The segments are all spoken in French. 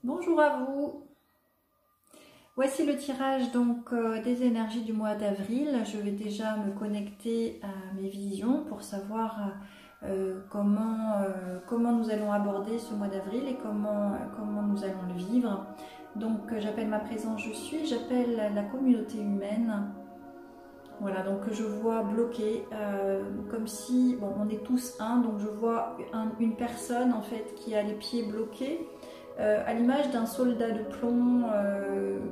Bonjour à vous. Voici le tirage donc des énergies du mois d'avril. Je vais déjà me connecter à mes visions pour savoir comment nous allons aborder ce mois d'avril et comment nous allons le vivre. Donc j'appelle ma présence je suis, j'appelle la communauté humaine. Voilà, donc je vois bloqué, comme si, bon, on est tous un, donc je vois une personne en fait qui a les pieds bloqués, à l'image d'un soldat de plomb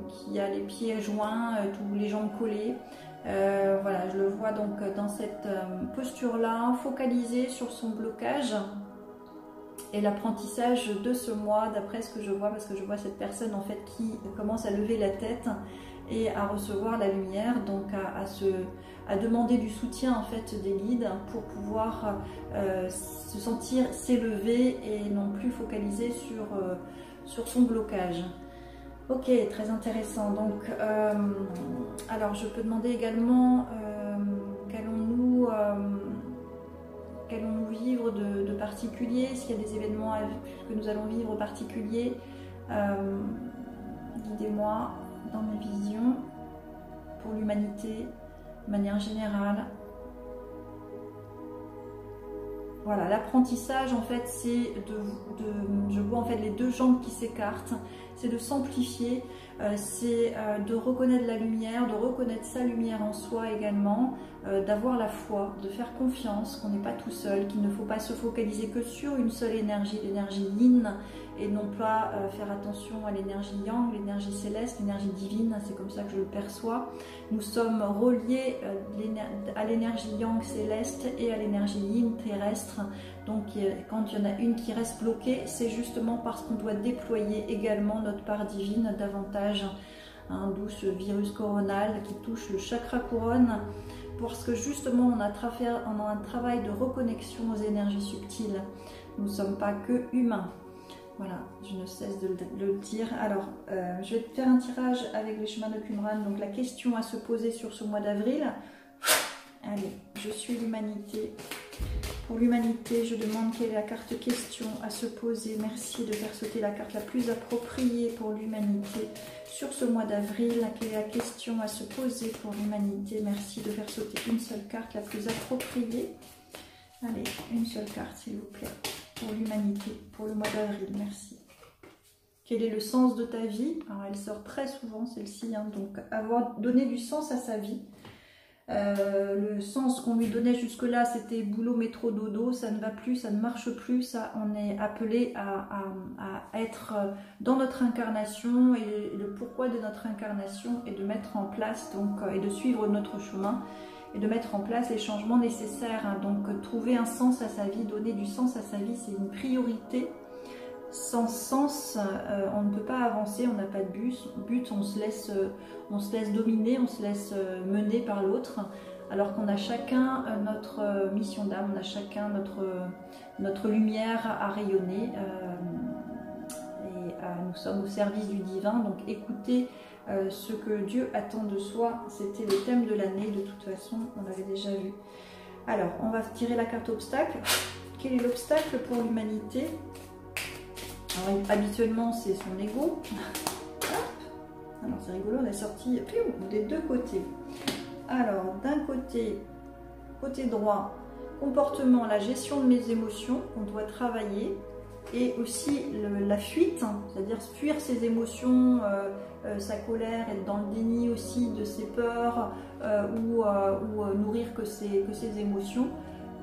qui a les pieds joints, tous les jambes collées. Voilà, je le vois donc dans cette posture-là, focalisé sur son blocage et l'apprentissage de ce mois, d'après ce que je vois, parce que je vois cette personne en fait qui commence à lever la tête et à recevoir la lumière, donc à demander du soutien en fait des guides pour pouvoir se sentir s'élever et non plus focaliser sur son blocage. Ok, très intéressant. Donc, alors je peux demander également qu'allons-nous vivre de particulier, s'il y a des événements que nous allons vivre particuliers. Guidez-moi dans mes visions pour l'humanité de manière générale. Voilà, l'apprentissage en fait c'est je vois en fait les deux jambes qui s'écartent, c'est de s'amplifier, c'est de reconnaître la lumière, de reconnaître sa lumière en soi également, d'avoir la foi, de faire confiance qu'on n'est pas tout seul, qu'il ne faut pas se focaliser que sur une seule énergie, l'énergie yin, et non pas faire attention à l'énergie yang, l'énergie céleste, l'énergie divine, c'est comme ça que je le perçois. Nous sommes reliés à l'énergie yang céleste et à l'énergie yin terrestre. Donc quand il y en a une qui reste bloquée, c'est justement parce qu'on doit déployer également notre part divine davantage, d'où ce virus coronal qui touche le chakra couronne, parce que justement on a un travail de reconnexion aux énergies subtiles. Nous ne sommes pas que humains. Voilà, je ne cesse de le dire. Alors, je vais faire un tirage avec les chemins de Qumran. Donc, la question à se poser sur ce mois d'avril. Allez, je suis l'humanité. Pour l'humanité, je demande quelle est la carte question à se poser. Merci de faire sauter la carte la plus appropriée pour l'humanité sur ce mois d'avril. Quelle est la question à se poser pour l'humanité? Merci de faire sauter une seule carte la plus appropriée. Allez, une seule carte, s'il vous plaît. Pour l'humanité, pour le mois d'avril, merci. Quel est le sens de ta vie? Alors elle sort très souvent celle-ci, donc avoir donné du sens à sa vie. Le sens qu'on lui donnait jusque-là, c'était boulot, métro, dodo, ça ne va plus, ça ne marche plus, ça, on est appelé à être dans notre incarnation, et le pourquoi de notre incarnation est de mettre en place, donc, et de suivre notre chemin, et de mettre en place les changements nécessaires. Donc trouver un sens à sa vie, donner du sens à sa vie, c'est une priorité. Sans sens, on ne peut pas avancer, on n'a pas de but, on se laisse dominer, on se laisse mener par l'autre, alors qu'on a chacun notre mission d'âme, on a chacun notre lumière à rayonner, et nous sommes au service du divin. Donc écoutez ce que Dieu attend de soi, c'était le thème de l'année, de toute façon on l'avait déjà vu. Alors on va tirer la carte obstacle. Quel est l'obstacle pour l'humanité? Alors, habituellement c'est son ego. Alors c'est rigolo, on est sorti des deux côtés. Alors d'un côté droit, comportement, la gestion de mes émotions qu'on doit travailler, et aussi la fuite, c'est-à-dire fuir ses émotions, sa colère, être dans le déni aussi de ses peurs, ou nourrir que ses émotions,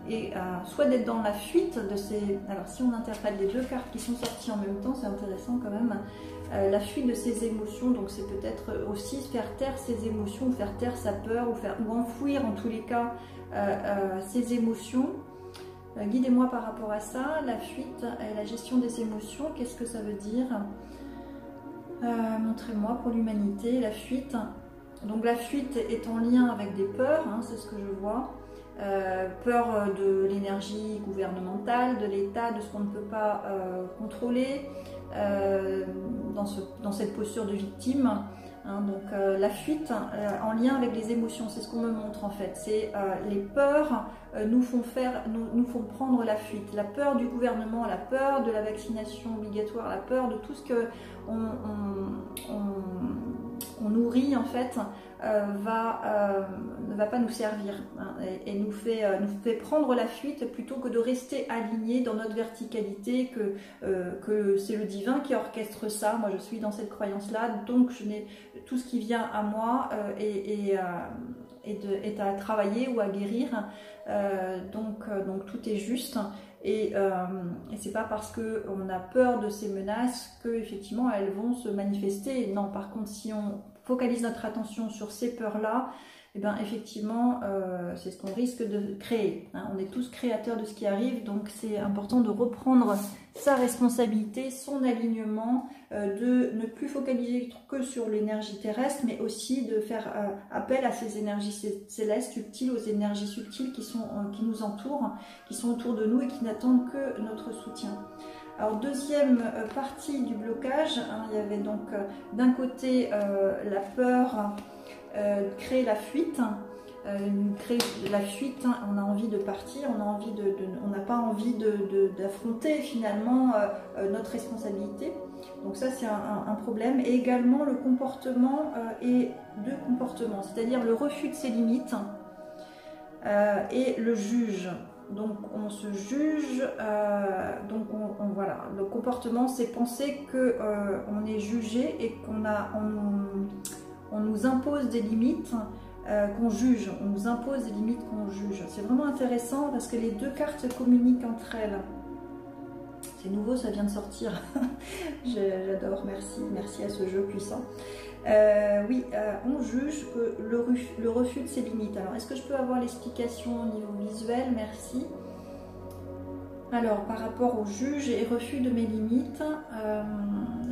et soit d'être dans la fuite de ses... Alors si on interprète les deux cartes qui sont sorties en même temps, c'est intéressant quand même, la fuite de ses émotions, donc c'est peut-être aussi faire taire ses émotions, ou faire taire sa peur, ou enfouir en tous les cas ses émotions. Guidez-moi par rapport à ça, la fuite et la gestion des émotions, qu'est-ce que ça veut dire? Montrez-moi pour l'humanité, la fuite. Donc la fuite est en lien avec des peurs, c'est ce que je vois. Peur de l'énergie gouvernementale, de l'État, de ce qu'on ne peut pas contrôler, dans cette posture de victime. Hein, donc la fuite en lien avec les émotions, c'est ce qu'on me montre en fait. C'est les peurs nous font prendre la fuite. La peur du gouvernement, la peur de la vaccination obligatoire, la peur de tout ce que on nourrit en fait ne va pas nous servir, hein, et nous fait prendre la fuite plutôt que de rester aligné dans notre verticalité, que c'est le divin qui orchestre ça. Moi je suis dans cette croyance là, donc je n'ai tout ce qui vient à moi est à travailler ou à guérir, donc tout est juste. Et c'est pas parce qu'on a peur de ces menaces que effectivement elles vont se manifester. Non, par contre, si on focalise notre attention sur ces peurs-là, eh bien effectivement, c'est ce qu'on risque de créer. Hein. On est tous créateurs de ce qui arrive, donc c'est important de reprendre sa responsabilité, son alignement, de ne plus focaliser que sur l'énergie terrestre, mais aussi de faire appel à ces énergies célestes, subtiles, aux énergies subtiles qui nous entourent, qui sont autour de nous et qui n'attendent que notre soutien. Alors deuxième partie du blocage, hein, il y avait donc d'un côté la peur, créer la fuite. On a envie de partir, on n'a pas envie d'affronter finalement notre responsabilité. Donc ça c'est un problème. Et également le comportement et deux comportements, c'est-à-dire le refus de ses limites et le juge. Donc on se juge, voilà. Le comportement, c'est penser que on est jugé et on nous impose des limites qu'on juge. On nous impose des limites qu'on juge. C'est vraiment intéressant parce que les deux cartes communiquent entre elles. C'est nouveau, ça vient de sortir. J'adore, merci à ce jeu puissant. Oui, on juge que le refus de ses limites. Alors, est-ce que je peux avoir l'explication au niveau visuel? Merci. Alors, par rapport au juge et refus de mes limites,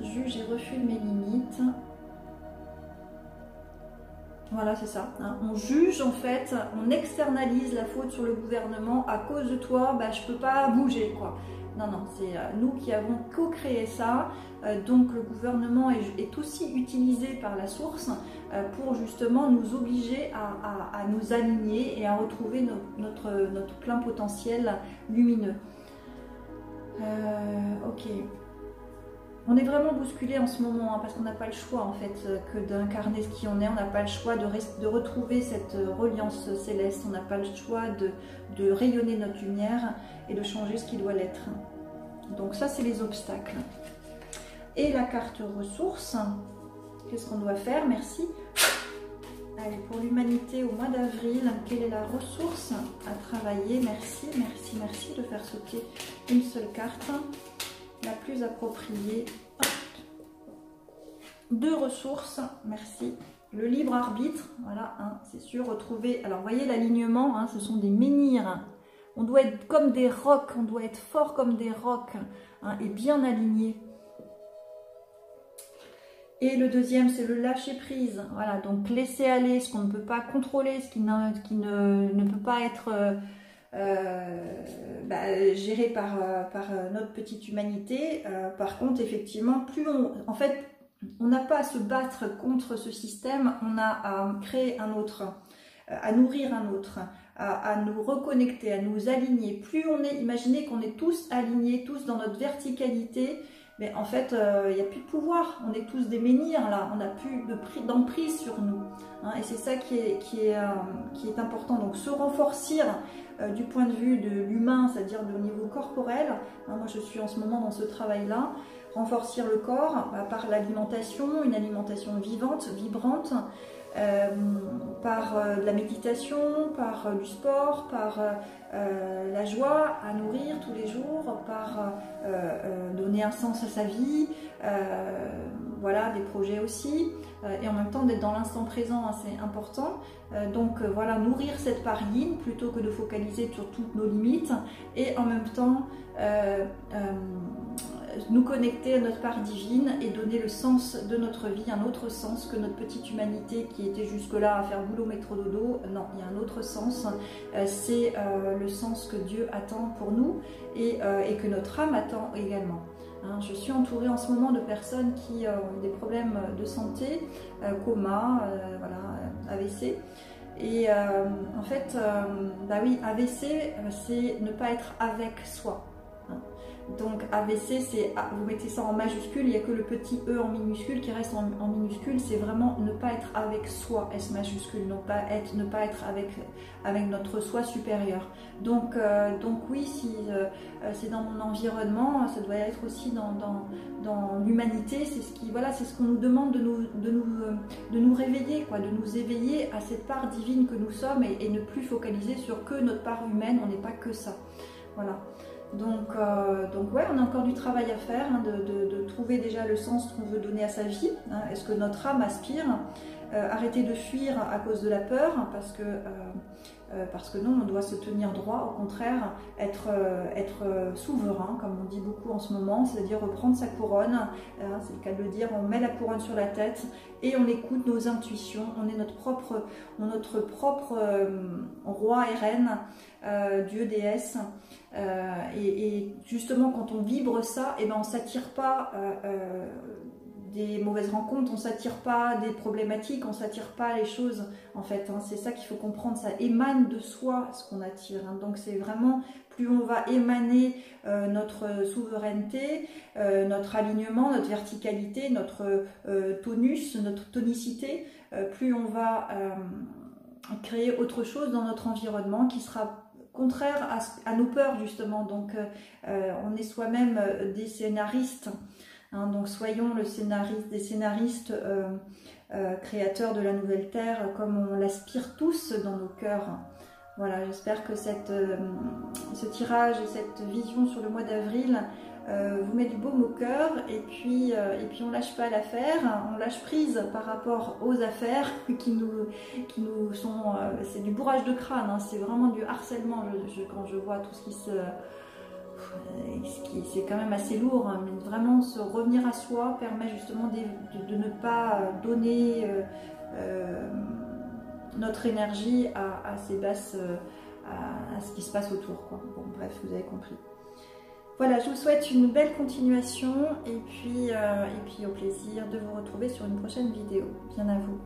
juge et refus de mes limites. Voilà, c'est ça. Hein. On juge en fait, on externalise la faute sur le gouvernement. À cause de toi, bah, je peux pas bouger, quoi. Non, non, c'est nous qui avons co-créé ça. Donc le gouvernement est aussi utilisé par la source pour justement nous obliger à nous aligner et à retrouver notre plein potentiel lumineux. Ok. On est vraiment bousculé en ce moment, hein, parce qu'on n'a pas le choix en fait que d'incarner ce qui on est. On n'a pas le choix de retrouver cette reliance céleste. On n'a pas le choix de rayonner notre lumière et de changer ce qui doit l'être. Donc ça, c'est les obstacles. Et la carte ressources, qu'est-ce qu'on doit faire? Merci. Allez, pour l'humanité au mois d'avril, quelle est la ressource à travailler? Merci, merci, merci de faire sauter une seule carte. La plus appropriée. Deux ressources, merci. Le libre arbitre, voilà, hein, c'est sûr, retrouver. Alors, vous voyez l'alignement, hein, ce sont des menhirs. On doit être comme des rocs, on doit être fort comme des rocs, hein, et bien aligné. Et le deuxième, c'est le lâcher prise. Voilà, donc laisser aller ce qu'on ne peut pas contrôler, ce qui ne peut pas être géré par notre petite humanité. Par contre, effectivement, plus en fait, on n'a pas à se battre contre ce système, on a à créer un autre, à nourrir un autre, à nous reconnecter, à nous aligner. Plus on est, imaginez qu'on est tous alignés, tous dans notre verticalité, mais en fait, il n'y a plus de pouvoir. On est tous des menhirs là, on n'a plus d'emprise sur nous. Hein, et c'est ça qui est important. Donc se renforcer du point de vue de l'humain, c'est-à-dire au niveau corporel. Hein, moi, je suis en ce moment dans ce travail-là. Renforcer le corps par l'alimentation, une alimentation vivante, vibrante, par de la méditation, par du sport, par la joie à nourrir tous les jours, par donner un sens à sa vie, voilà, des projets aussi, et en même temps d'être dans l'instant présent, hein, c'est important. Donc voilà, nourrir cette part yin plutôt que de focaliser sur toutes nos limites, et en même temps nous connecter à notre part divine et donner le sens de notre vie, un autre sens que notre petite humanité qui était jusque-là à faire boulot, métro, dodo. Non, il y a un autre sens, c'est le sens que Dieu attend pour nous et que notre âme attend également. Hein. Je suis entourée en ce moment de personnes qui ont des problèmes de santé, coma, voilà, AVC. Et en fait, bah oui, AVC, c'est ne pas être avec soi. Hein. Donc AVC, c'est, vous mettez ça en majuscule, il n'y a que le petit E en minuscule qui reste en minuscule, c'est vraiment ne pas être avec soi, S majuscule, ne pas être avec notre soi supérieur. Donc oui, si c'est dans mon environnement, ça doit être aussi dans l'humanité, c'est ce qui, voilà, c'est ce qu'on nous demande de nous réveiller, quoi, de nous éveiller à cette part divine que nous sommes et ne plus focaliser sur que notre part humaine, on n'est pas que ça. Voilà. Donc ouais, on a encore du travail à faire, hein, de trouver déjà le sens qu'on veut donner à sa vie. Hein. Est-ce que notre âme aspire? Arrêter de fuir à cause de la peur, parce que non, on doit se tenir droit, au contraire, être souverain, comme on dit beaucoup en ce moment, c'est-à-dire reprendre sa couronne, hein, c'est le cas de le dire, on met la couronne sur la tête et on écoute nos intuitions, on est notre propre roi et reine, Dieu, déesse, et justement quand on vibre ça, et ben on s'attire pas des mauvaises rencontres, on s'attire pas des problématiques, on s'attire pas les choses en fait, hein. C'est ça qu'il faut comprendre, ça émane de soi ce qu'on attire, hein. Donc c'est vraiment, plus on va émaner notre souveraineté, notre alignement, notre verticalité, notre tonus, notre tonicité, plus on va créer autre chose dans notre environnement qui sera contraire à nos peurs justement. Donc on est soi-même des scénaristes. Hein, donc soyons des scénaristes créateurs de la nouvelle terre comme on l'aspire tous dans nos cœurs. Voilà, j'espère que ce tirage et cette vision sur le mois d'avril vous met du baume au cœur, et puis on lâche pas l'affaire, on lâche prise par rapport aux affaires qui nous sont, c'est du bourrage de crâne, hein, c'est vraiment du harcèlement quand je vois tout ce qui se... c'est quand même assez lourd, hein, mais vraiment se revenir à soi permet justement de ne pas donner notre énergie à ces basses, à ce qui se passe autour, quoi. Bon, bref, vous avez compris. Voilà, je vous souhaite une belle continuation et puis au plaisir de vous retrouver sur une prochaine vidéo. Bien à vous.